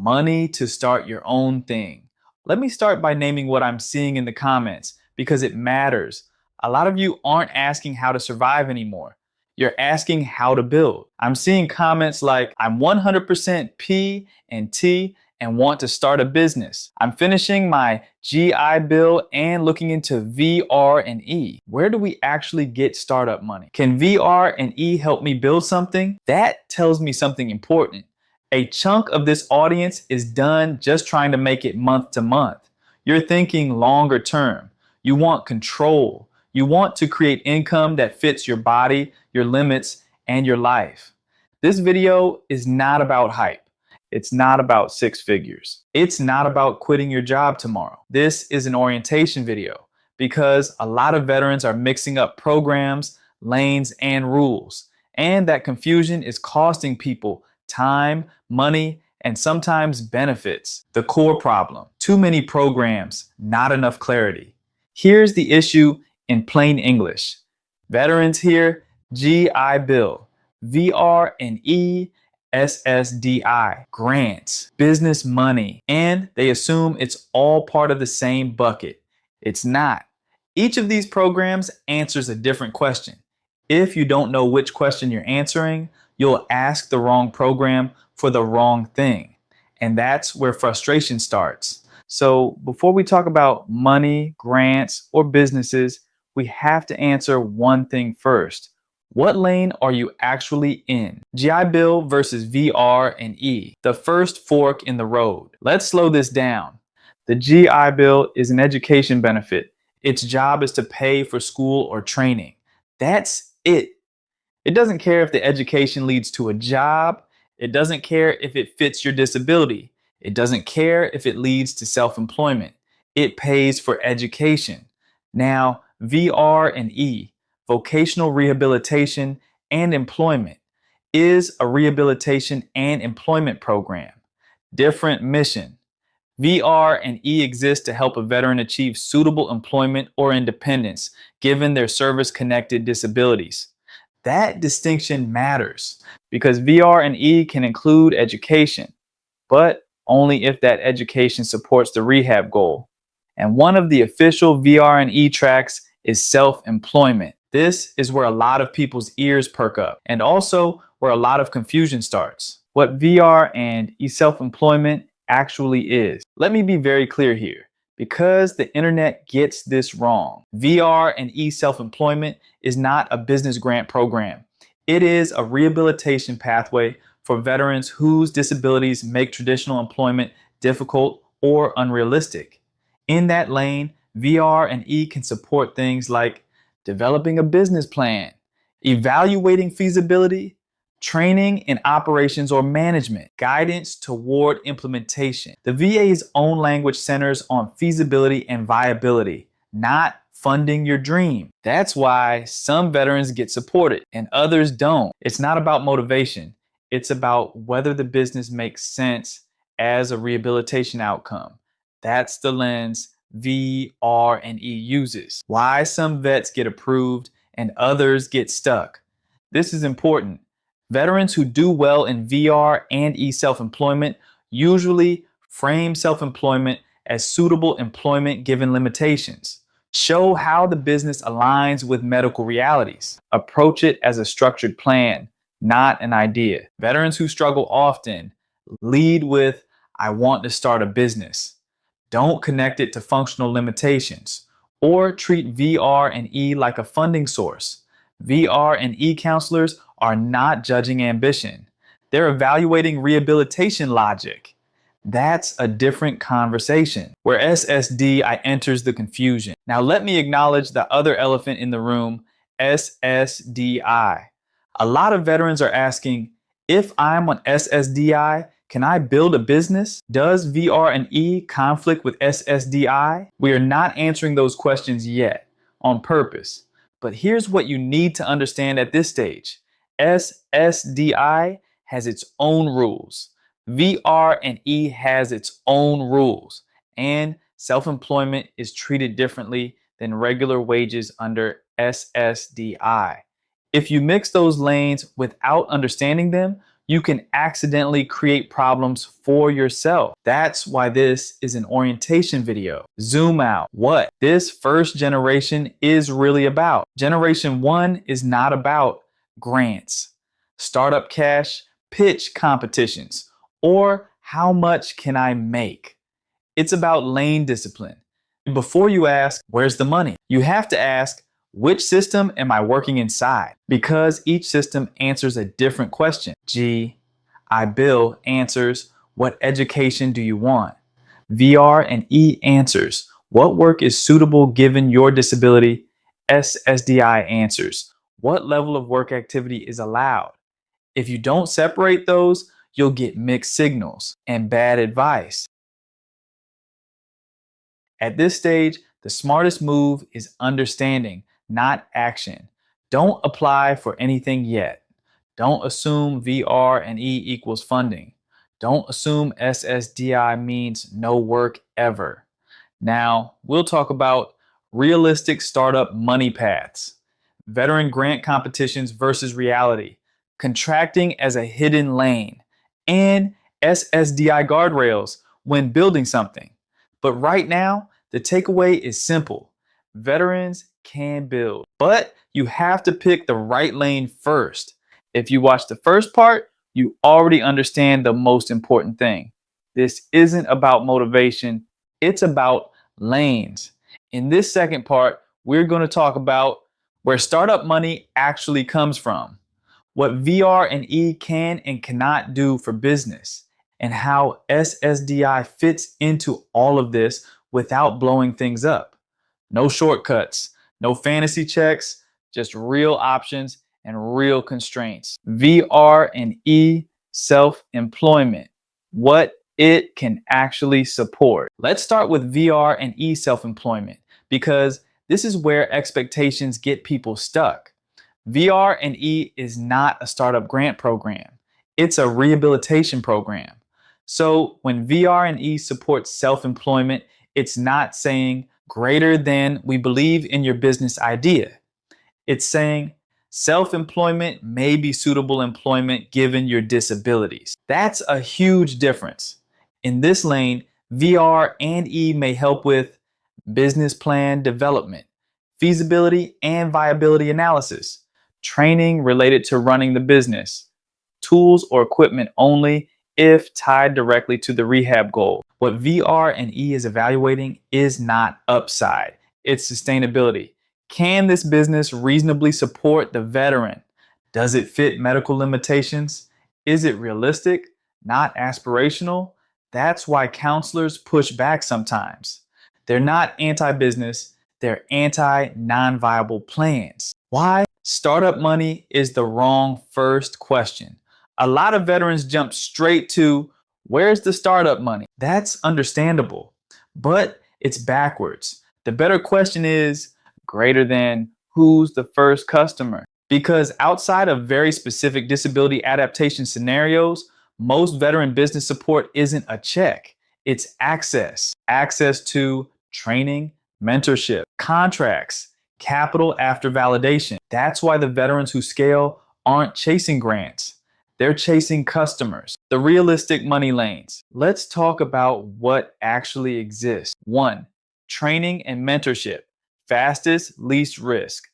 money to start your own thing. Let me start by naming what I'm seeing in the comments because it matters. A lot of you aren't asking how to survive anymore. You're asking how to build. I'm seeing comments like, I'm 100% P and T and want to start a business. I'm finishing my GI Bill and looking into VR&E. Where do we actually get startup money? Can VR&E help me build something? That tells me something important. A chunk of this audience is done just trying to make it month to month. You're thinking longer term. You want control. You want to create income that fits your body, your limits, and your life. This video is not about hype. It's not about six figures. It's not about quitting your job tomorrow. This is an orientation video because a lot of veterans are mixing up programs, lanes, and rules. And that confusion is costing people time, money, and sometimes benefits. The core problem: too many programs, not enough clarity. Here's the issue in plain English. Veterans hear GI Bill, VR&E, SSDI, grants, business money, and they assume it's all part of the same bucket. It's not. Each of these programs answers a different question. If you don't know which question you're answering, you'll ask the wrong program for the wrong thing. And that's where frustration starts. So before we talk about money, grants, or businesses, we have to answer one thing first. What lane are you actually in? GI Bill versus VR&E, the first fork in the road. Let's slow this down. The GI Bill is an education benefit. Its job is to pay for school or training. That's it. It doesn't care if the education leads to a job. It doesn't care if it fits your disability. It doesn't care if it leads to self-employment. It pays for education. Now, VR&E, vocational rehabilitation and employment, is a rehabilitation and employment program. Different mission. VR&E exists to help a veteran achieve suitable employment or independence given their service-connected disabilities. That distinction matters because VR&E can include education, but only if that education supports the rehab goal. And one of the official VR&E tracks is self-employment. This is where a lot of people's ears perk up and also where a lot of confusion starts. What VR&E self-employment actually is. Let me be very clear here. Because the internet gets this wrong, VR&E self-employment is not a business grant program. It is a rehabilitation pathway for veterans whose disabilities make traditional employment difficult or unrealistic. In that lane, VR&E can support things like developing a business plan, evaluating feasibility, training in operations or management, guidance toward implementation. The VA's own language centers on feasibility and viability, not funding your dream. That's why some veterans get supported and others don't. It's not about motivation. It's about whether the business makes sense as a rehabilitation outcome. That's the lens VR&E uses. Why some vets get approved and others get stuck. This is important. Veterans who do well in VR&E self-employment usually frame self-employment as suitable employment given limitations. Show how the business aligns with medical realities. Approach it as a structured plan, not an idea. Veterans who struggle often lead with, I want to start a business. Don't connect it to functional limitations or treat VR&E like a funding source. VR&E counselors are not judging ambition. They're evaluating rehabilitation logic. That's a different conversation where SSDI enters the confusion. Now let me acknowledge the other elephant in the room, SSDI. A lot of veterans are asking, if I'm on SSDI, can I build a business? Does VR&E conflict with SSDI? We are not answering those questions yet on purpose. But here's what you need to understand at this stage. SSDI has its own rules. VR&E has its own rules. And self-employment is treated differently than regular wages under SSDI. If you mix those lanes without understanding them, you can accidentally create problems for yourself. That's why this is an orientation video. Zoom out. What this first generation is really about. Generation 1 is not about grants, startup cash, pitch competitions, or how much can I make. It's about lane discipline. Before you ask, where's the money? You have to ask, which system am I working inside? Because each system answers a different question. G, I Bill answers, what education do you want? VR&E answers, what work is suitable given your disability? SSDI answers, what level of work activity is allowed? If you don't separate those, you'll get mixed signals and bad advice. At this stage, the smartest move is understanding, not action. Don't apply for anything yet. Don't assume VR&E equals funding. Don't assume SSDI means no work ever. Now, we'll talk about realistic startup money paths, veteran grant competitions versus reality, contracting as a hidden lane, and SSDI guardrails when building something. But right now, the takeaway is simple. Veterans can build, but you have to pick the right lane first. If you watch the first part, you already understand the most important thing. This isn't about motivation, it's about lanes. In this second part, we're going to talk about where startup money actually comes from, what VR&E can and cannot do for business, and how SSDI fits into all of this without blowing things up. No shortcuts, no fantasy checks, just real options and real constraints. VR&E self-employment, what it can actually support. Let's start with VR&E self-employment because this is where expectations get people stuck. VR&E is not a startup grant program. It's a rehabilitation program. So when VR&E supports self-employment, it's not saying greater than we believe in your business idea. It's saying self-employment may be suitable employment given your disabilities. That's a huge difference. In this lane, VR&E may help with business plan development, feasibility and viability analysis, training related to running the business, tools or equipment only if tied directly to the rehab goal. What VR&E is evaluating is not upside, it's sustainability. Can this business reasonably support the veteran? Does it fit medical limitations? Is it realistic, not aspirational? That's why counselors push back sometimes. They're not anti-business, they're anti-non-viable plans. Why? Startup money is the wrong first question. A lot of veterans jump straight to, where's the startup money? That's understandable, but it's backwards. The better question is, greater than who's the first customer? Because outside of very specific disability adaptation scenarios, most veteran business support isn't a check, it's access. Access to training, mentorship, contracts, capital after validation. That's why the veterans who scale aren't chasing grants. They're chasing customers, the realistic money lanes. Let's talk about what actually exists. 1, training and mentorship, fastest, least risk.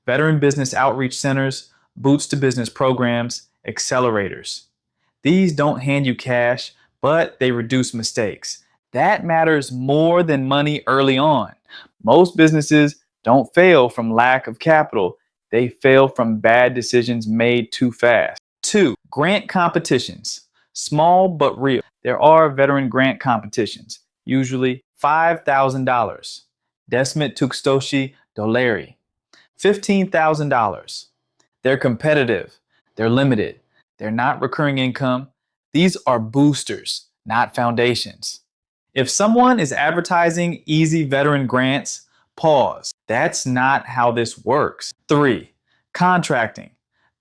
Veteran business outreach centers, boots to business programs, accelerators. These don't hand you cash, but they reduce mistakes. That matters more than money early on. Most businesses don't fail from lack of capital. They fail from bad decisions made too fast. 2, grant competitions. Small but real. There are veteran grant competitions, usually $5,000. Desmet Tukstoshi Doleri. $15,000. They're competitive. They're limited. They're not recurring income. These are boosters, not foundations. If someone is advertising easy veteran grants, pause. That's not how this works. 3, contracting.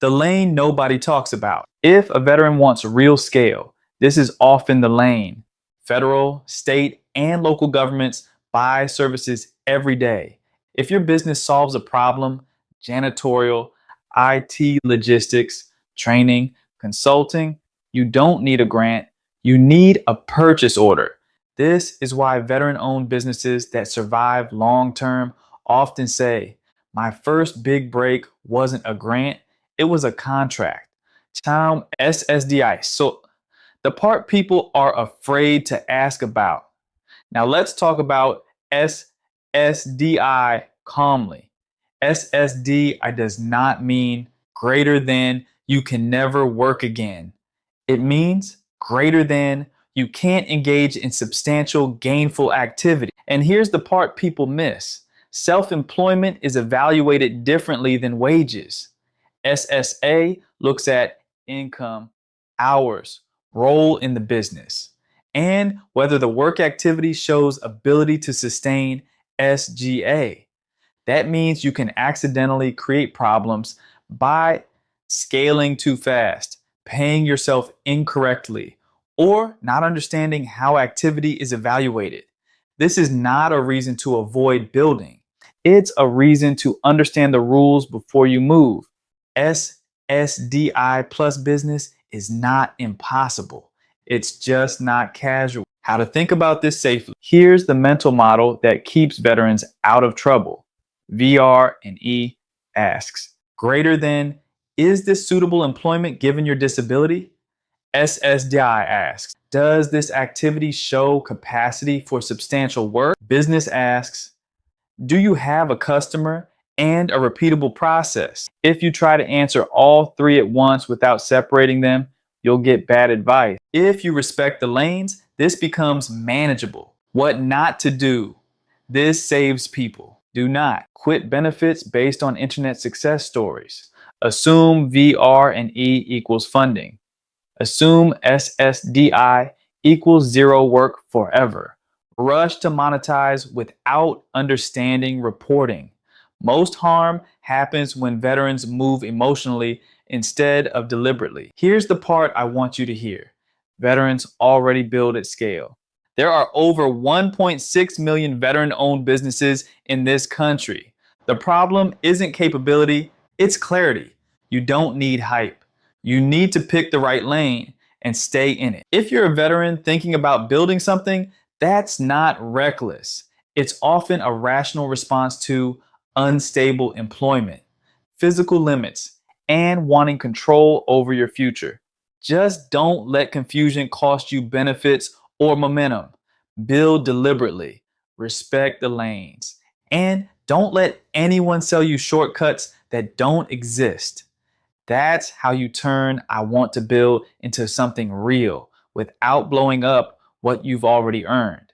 The lane nobody talks about. If a veteran wants real scale, this is often the lane. Federal, state, and local governments buy services every day. If your business solves a problem, janitorial, IT logistics, training, consulting, you don't need a grant, you need a purchase order. This is why veteran owned businesses that survive long term often say, my first big break wasn't a grant, it was a contract. Time SSDI. So, the part people are afraid to ask about. Now, let's talk about SSDI calmly. SSDI does not mean greater than you can never work again. It means greater than you can't engage in substantial gainful activity. And here's the part people miss. Self-employment is evaluated differently than wages. SSA looks at income, hours, role in the business, and whether the work activity shows ability to sustain SGA. That means you can accidentally create problems by scaling too fast, paying yourself incorrectly, or not understanding how activity is evaluated. This is not a reason to avoid building. It's a reason to understand the rules before you move. SSDI plus business is not impossible. It's just not casual. How to think about this safely. Here's the mental model that keeps veterans out of trouble. VR&E asks, greater than, is this suitable employment given your disability? SSDI asks, does this activity show capacity for substantial work? Business asks, do you have a customer and a repeatable process? If you try to answer all three at once without separating them, you'll get bad advice. If you respect the lanes, this becomes manageable. What not to do. This saves people. Do not quit benefits based on internet success stories. Assume VR&E equals funding. Assume SSDI equals zero work forever. Rush to monetize without understanding reporting. Most harm happens when veterans move emotionally instead of deliberately. Here's the part I want you to hear. Veterans already build at scale. There are over 1.6 million veteran-owned businesses in this country. The problem isn't capability, it's clarity. You don't need hype. You need to pick the right lane and stay in it. If you're a veteran thinking about building something, that's not reckless. It's often a rational response to unstable employment, physical limits, and wanting control over your future. Just don't let confusion cost you benefits or momentum. Build deliberately, respect the lanes, and don't let anyone sell you shortcuts that don't exist. That's how you turn I want to build into something real without blowing up what you've already earned.